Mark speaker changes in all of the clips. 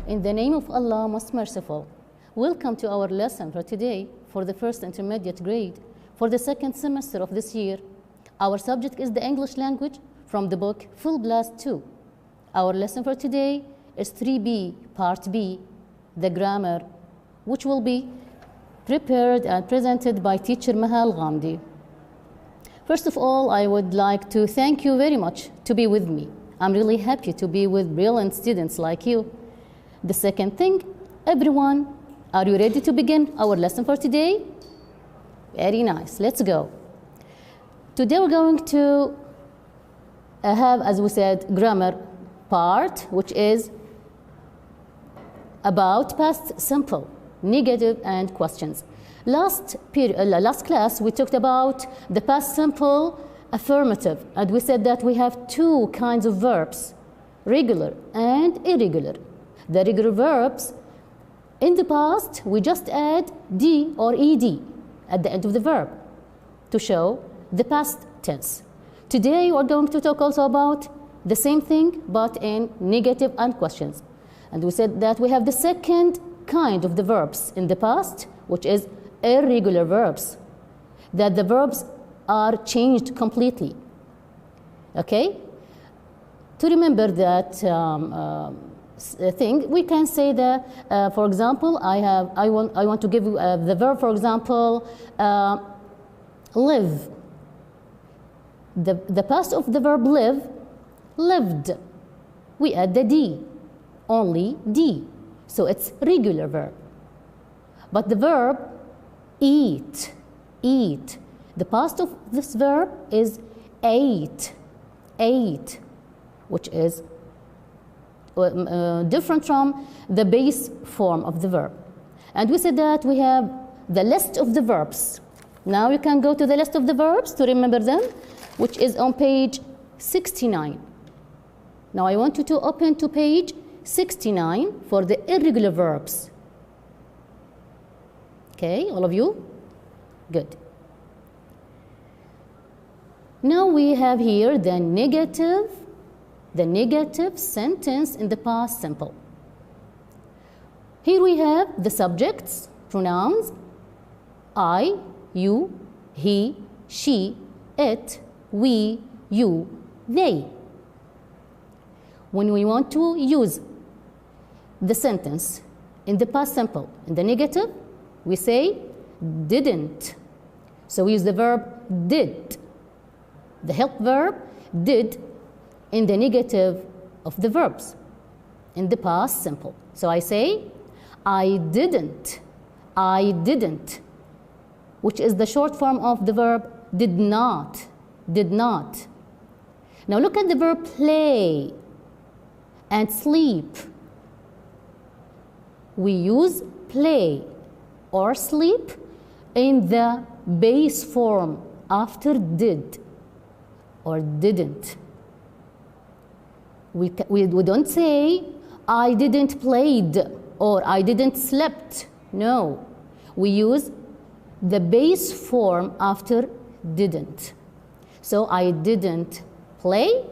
Speaker 1: In the name of Allah, most merciful. Welcome to our lesson for today for the first intermediate grade for the second semester of this year. Our subject is the English language from the book Full Blast 2. Our lesson for today is 3B, Part B, the grammar, which will be prepared and presented by teacher Mahal Ghamdi. First of all, I would like to thank you very much to be with me. I'm really happy to be with brilliant students like you. The second thing, everyone, are you ready to begin our lesson for today? Very nice, let's go. Today we're going to have, as we said, grammar part, which is about past simple, negative, and questions. Last class, we talked about the past simple affirmative, and we said that we have two kinds of verbs, regular and irregular. The regular verbs, in the past, we just add D or ED at the end of the verb to show the past tense. Today, we're going to talk also about the same thing, but in negative and questions. And we said that we have the second kind of the verbs in the past, which is irregular verbs, that the verbs are changed completely. Okay? To remember that thing, we can say that, for example, I want to give you the verb, for example, live. The past of the verb live, lived. We add the D, only D. So it's regular verb. But the verb eat, eat. The past of this verb is ate, ate, which is different from the base form of the verb. And we said that we have the list of the verbs. Now you can go to the list of the verbs to remember them, which is on page 69. Now I want you to open to page 69 for the irregular verbs. Okay, all of you? Good. Now we have here the negative sentence in the past simple. Here we have the subjects, pronouns, I, you, he, she, it, we, you, they. When we want to use the sentence in the past simple, in the negative, we say didn't. So we use the verb did. The help verb did in the negative of the verbs in the past simple. So I say I didn't, which is the short form of the verb did not, did not. Now look at the verb play and sleep. We use play or sleep in the base form after did or didn't. We don't say I didn't played or I didn't slept. No, we use the base form after didn't. So I didn't play,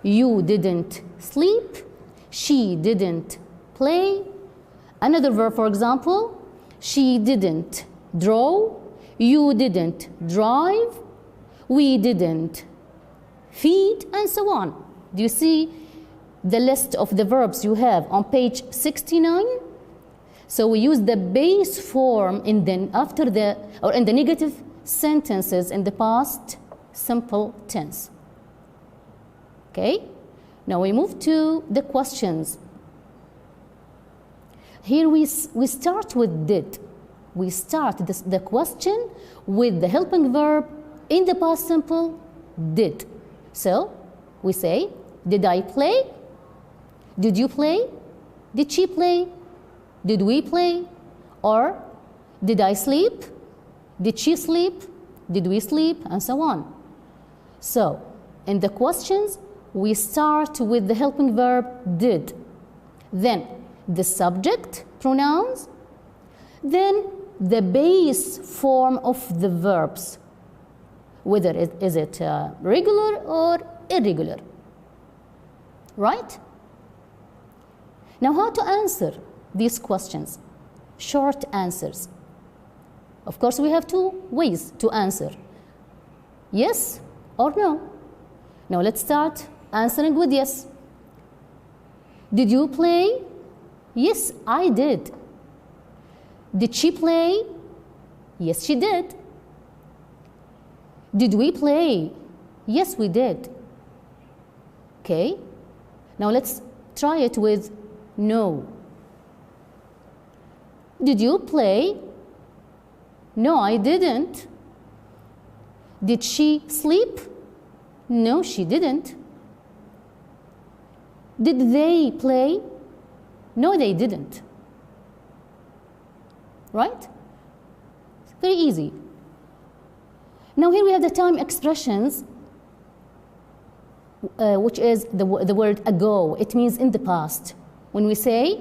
Speaker 1: you didn't sleep, she didn't play. Another verb, for example, she didn't draw, you didn't drive, we didn't feed, and so on. Do you see the list of the verbs you have on page 69? So we use the base form in the in the negative sentences in the past simple tense. Okay? Now we move to the questions. Here we start with did. We start the question with the helping verb in the past simple did. So we say, did I play? Did you play? Did she play? Did we play? Or did I sleep? Did she sleep? Did we sleep? And so on. So in the questions, we start with the helping verb did. Then the subject, pronouns. Then the base form of the verbs, whether is it regular or irregular. Right? Now, how to answer these questions? Short answers. Of course, we have two ways to answer. Yes or no. Now, let's start answering with yes. Did you play? Yes, I did. Did she play? Yes, she did. Did we play? Yes, we did. Okay. Now, let's try it with no. Did you play? No, I didn't. Did she sleep? No, she didn't. Did they play? No, they didn't. Right? It's very easy. Now here we have the time expressions, which is the word ago. It means in the past. When we say,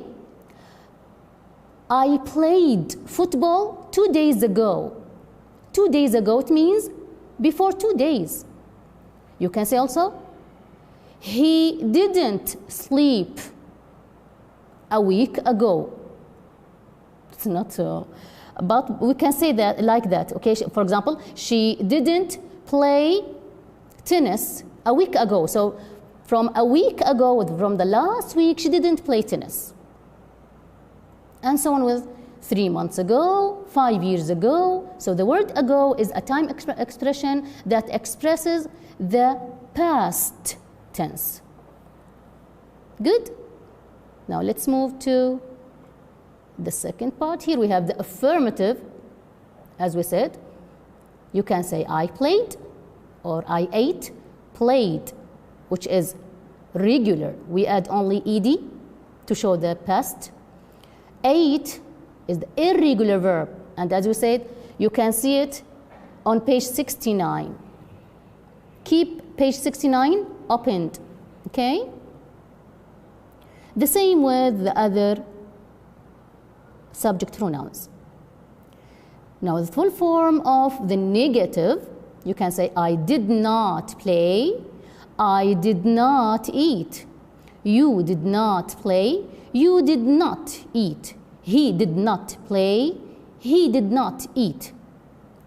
Speaker 1: I played football 2 days ago. 2 days ago, it means before 2 days. You can say also, he didn't sleep a week ago. It's not but we can say that like that. Okay, for example, she didn't play tennis a week ago. So from a week ago, from the last week, she didn't play tennis. And so on with 3 months ago, 5 years ago. So the word ago is a time expression that expresses the past tense. Good? Now let's move to the second part. Here we have the affirmative. As we said, you can say I played or I ate. Played, which is regular. We add only ed to show the past. Ate is the irregular verb. And as we said, you can see it on page 69. Keep page 69 opened. Okay? The same with the other subject pronouns. Now, the full form of the negative, you can say, I did not play, I did not eat, you did not play, you did not eat, he did not play, he did not eat.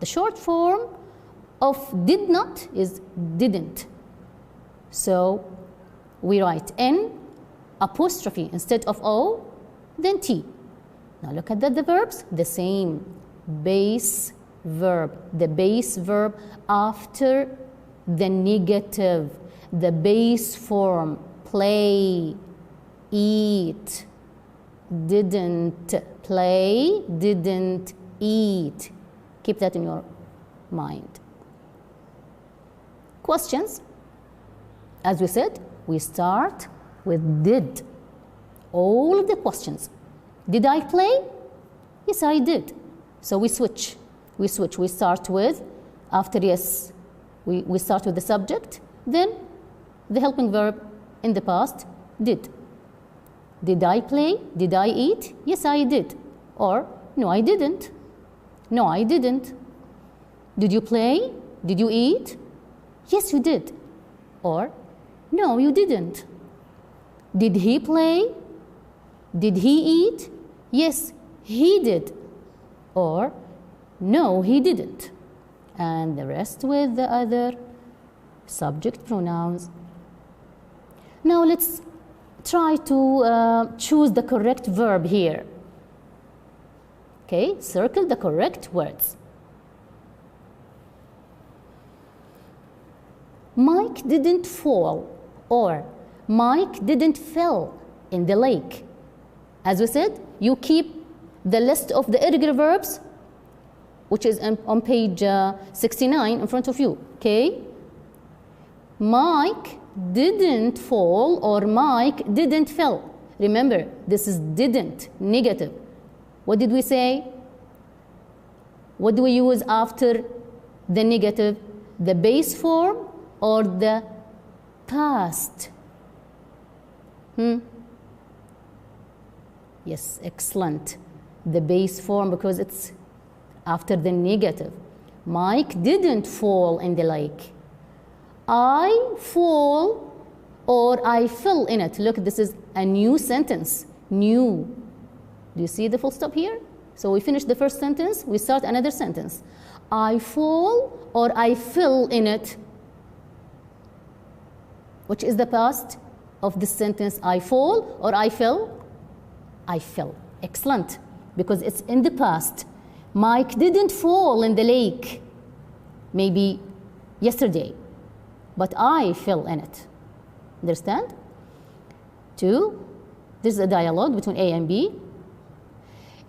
Speaker 1: The short form of did not is didn't. So we write N apostrophe instead of O, then T. Now look at the verbs, the same base verb, the base verb after the negative, the base form, play, eat, didn't play, didn't eat. Keep that in your mind. Questions? As we said, we start with did. All of the questions. Did I play? Yes, I did. So we switch. We start with, after yes, we start with the subject, then the helping verb in the past, did. Did I play? Did I eat? Yes, I did. Or, no, I didn't. No, I didn't. Did you play? Did you eat? Yes, you did. Or, no, you didn't. Did he play? Did he eat? Yes, he did. Or, no, he didn't. And the rest with the other subject pronouns. Now let's try to choose the correct verb here. Okay, circle the correct words. Mike didn't fall, or Mike didn't fell in the lake. As we said, you keep the list of the irregular verbs, which is on page 69 in front of you, okay? Mike didn't fall, or Mike didn't fell. Remember, this is didn't, negative. What did we say? What do we use after the negative? The base form or the past? Yes, excellent. The base form, because it's after the negative. Mike didn't fall in the lake. I fall, or I fell in it. Look, this is a new sentence. New. Do you see the full stop here? So we finish the first sentence, we start another sentence. I fall or I fell in it. Which is the past of this sentence? I fall or I fell? I fell. Excellent. Because it's in the past. Mike didn't fall in the lake. Maybe yesterday. But I fell in it. Understand? 2. This is a dialogue between A and B.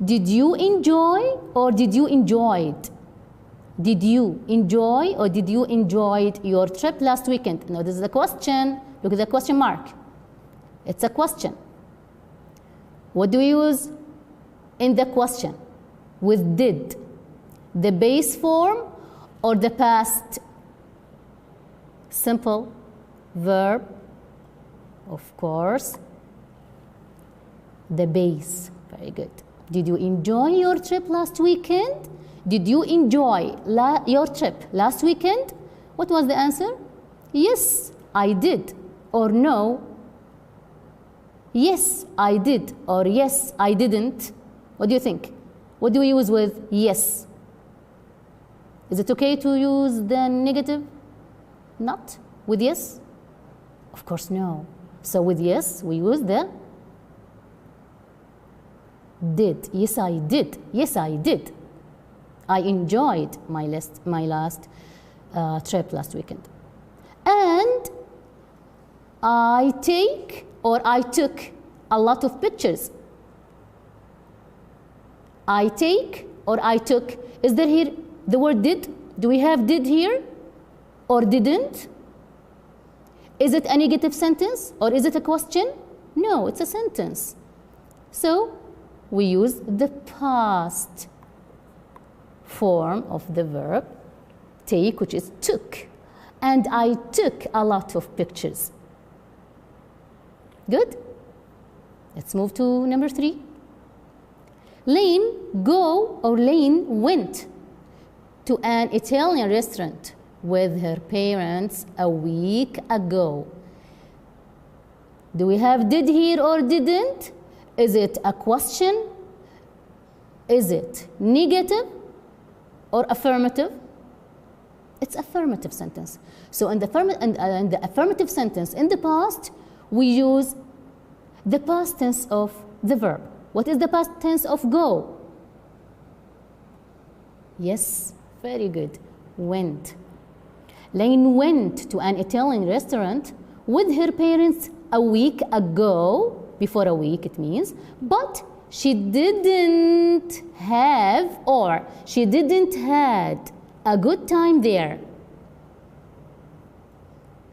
Speaker 1: Did you enjoy or did you enjoyed? Did you enjoy or did you enjoyed your trip last weekend? No, this is a question. Look at the question mark. It's a question. What do we use in the question? With did. The base form or the past simple verb? Of course, the base. Very good. Did you enjoy your trip last weekend? Did you enjoy your trip last weekend? What was the answer? Yes, I did. Or no, yes, I did. Or yes, I didn't. What do you think? What do we use with yes? Is it okay to use the negative? Not with yes? Of course, no. So with yes, we use the did. Yes, I did. Yes, I did. I enjoyed my last trip last weekend. And I take or I took a lot of pictures. I take or I took. Is there here the word did? Do we have did here or didn't? Is it a negative sentence or is it a question? No, it's a sentence. So we use the past form of the verb take, which is took. And I took a lot of pictures. Good? Let's move to number 3. Lane went to an Italian restaurant with her parents a week ago. Do we have did here or didn't? Is it a question? Is it negative or affirmative? It's affirmative sentence. So in the affirmative sentence in the past, we use the past tense of the verb. What is the past tense of go? Yes, very good. Went. Lane went to an Italian restaurant with her parents a week ago. Before a week it means. But she didn't have or she didn't had a good time there.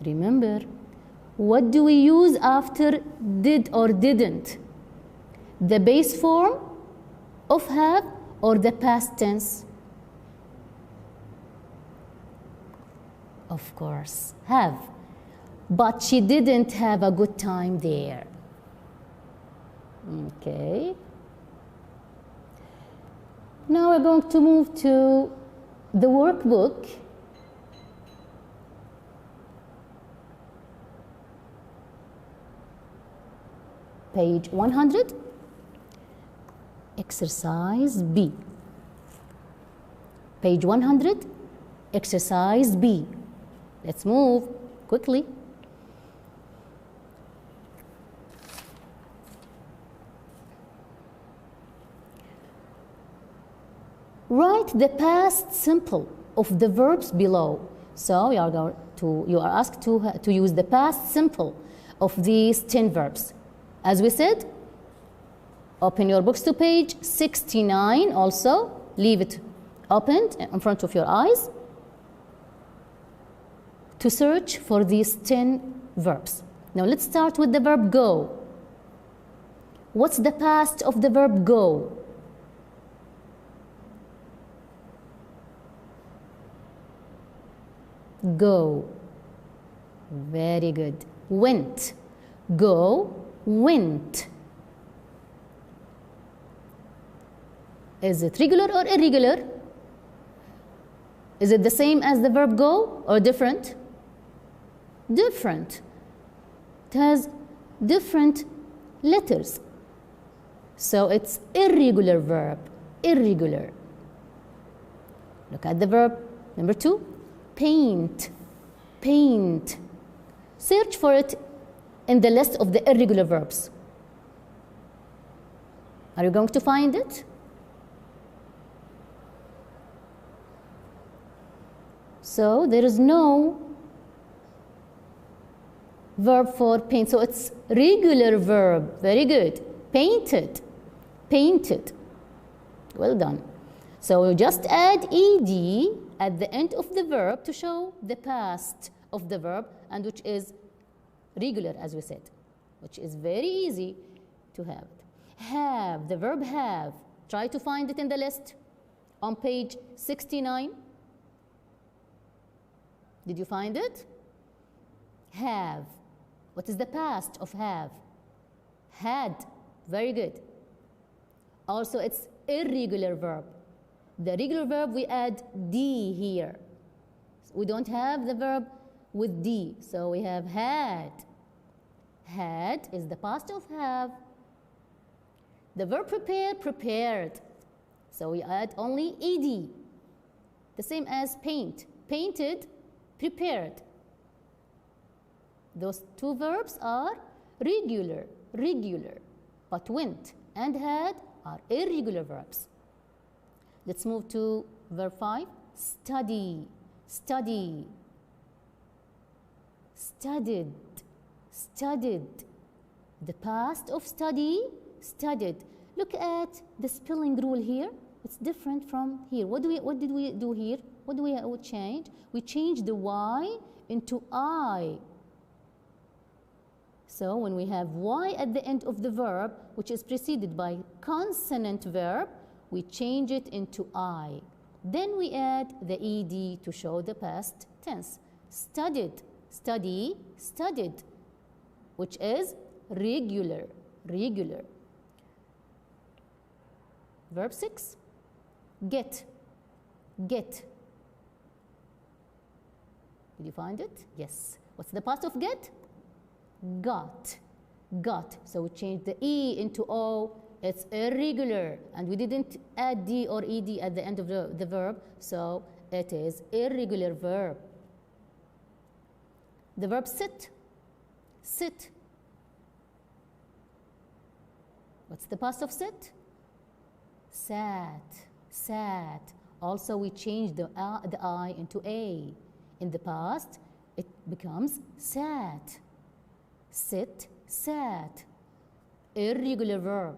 Speaker 1: Remember, what do we use after did or didn't? The base form of have or the past tense? Of course, have. But she didn't have a good time there. Okay. Now we're going to move to the workbook. Page 100. Exercise B. Page 100. Exercise B. Let's move quickly. Write the past simple of the verbs below. So you are asked to use the past simple of these 10 verbs. As we said, open your books to page 69 also. Leave it opened in front of your eyes to search for these 10 verbs. Now let's start with the verb go. What's the past of the verb go? Go. Very good. Went. Go, went. Is it regular or irregular? Is it the same as the verb go or different? Different. It has different letters. So it's irregular verb, irregular. Look at the verb number 2, paint, paint. Search for it in the list of the irregular verbs. Are you going to find it? So there is no verb for paint, so it's regular verb. Very good. Painted, painted. Well done. So you just add ed at the end of the verb to show the past of the verb, and which is regular, as we said, which is very easy to have. Have, the verb have. Try to find it in the list on page 69. Did you find it? Have. What is the past of have? Had. Very good. Also, it's irregular verb. The regular verb, we add d here. We don't have the verb with d, so we have had. Had is the past of have. The verb prepare, prepared. So we add only ed. The same as paint. Painted, prepared. Those two verbs are regular, regular. But went and had are irregular verbs. Let's move to verb 5. Study, study. Studied, studied. The past of study, studied. Look at the spelling rule here. It's different from here. What did we do here? What do we change? We changed the y into I. So when we have y at the end of the verb, which is preceded by consonant verb, we change it into I. Then we add the ed to show the past tense. Studied, study, studied, which is regular, regular. Verb 6, get, get. Did you find it? Yes. What's the past of get? Got, got. So we changed the e into o. It's irregular, and we didn't add d or ed at the end of the verb, so it is irregular verb. The verb sit, sit. What's the past of sit? Sat, sat. Also, we changed the I into a. In the past, it becomes sat. Sit, sat. Irregular verb,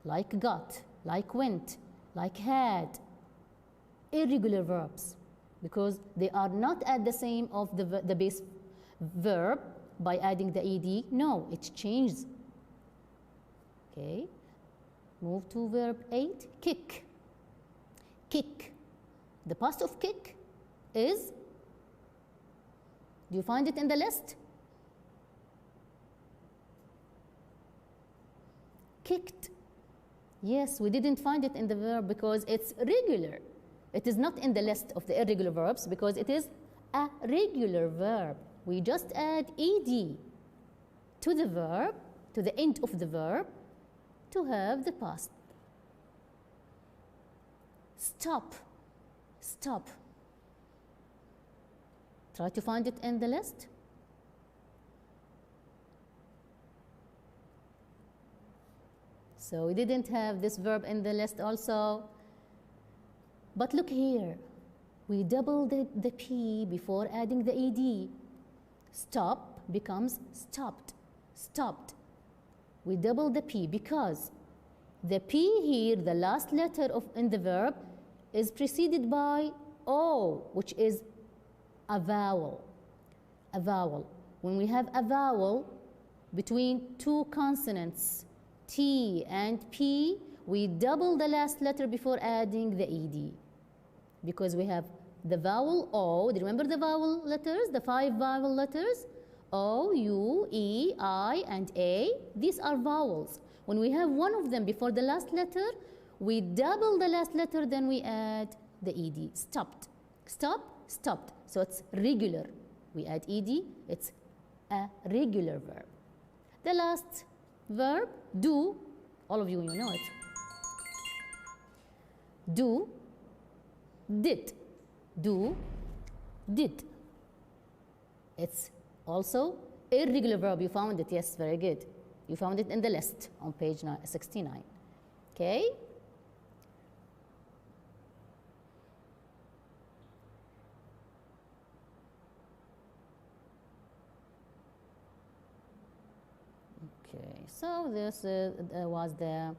Speaker 1: like got, like went, like had. Irregular verbs, because they are not at the same of the base verb by adding the ed. No, it changes. Okay. Move to verb 8, kick. Kick. The past of kick is, do you find it in the list? Kicked. Yes, we didn't find it in the verb because it's regular. It is not in the list of the irregular verbs because it is a regular verb. We just add ed to the verb, to the end of the verb, to have the past. Stop, stop. Try to find it in the list. So we didn't have this verb in the list also. But look here. We double the P before adding the ED. Stop becomes stopped, stopped. We double the P because the P here, the last letter in the verb, is preceded by O, which is a vowel. A vowel. When we have a vowel between two consonants, T and P, we double the last letter before adding the ED. Because we have the vowel O. Do you remember the vowel letters, the 5 vowel letters? O, U, E, I, and A. These are vowels. When we have one of them before the last letter, we double the last letter, then we add the ED. Stopped. Stop, stopped. So it's regular. We add ED, it's a regular verb. The last verb, do All of you, you know it. Do, did. Do, did. It's also irregular verb. You found it. Yes, very good. You found it in the list on page 69. Okay? Okay, so this was the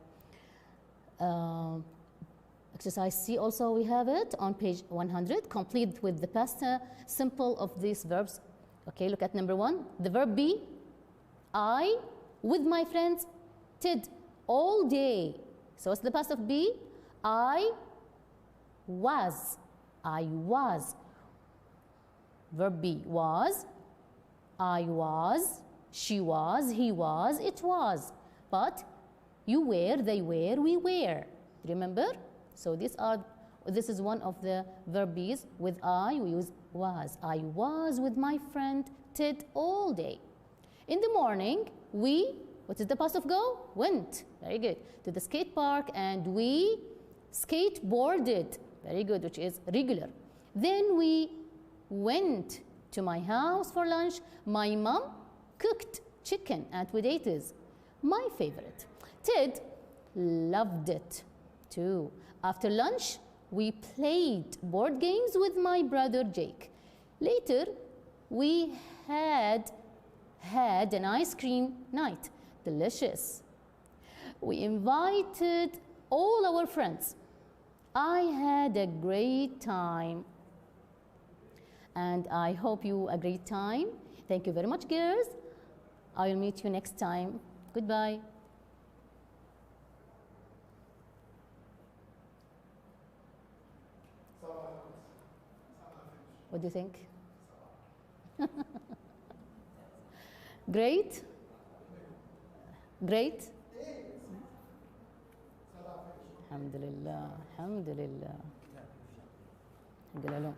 Speaker 1: exercise C. Also, we have it on page 100. Complete with the past simple of these verbs. Okay, look at number 1. The verb be. I, with my friends, did all day. So what's the past of be? I was. I was. Verb be was. I was. She was. He was. It was. But you were, they were, we were. Remember? So this is one of the verb be's. With I, we use was. I was with my friend Ted all day. In the morning, we, what is the past of go? Went. Very good. To the skate park, and we skateboarded. Very good, which is regular. Then we went to my house for lunch. My mom cooked chicken and potatoes. My favorite. Ted loved it too. After lunch, we played board games with my brother Jake. Later, we had an ice cream night. Delicious. We invited all our friends. I had a great time. And I hope you a great time. Thank you very much, girls. I will meet you next time. Goodbye. What do you think? Great? Great? Alhamdulillah, alhamdulillah. Alhamdulillah.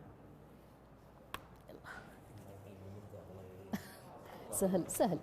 Speaker 1: سهل سهل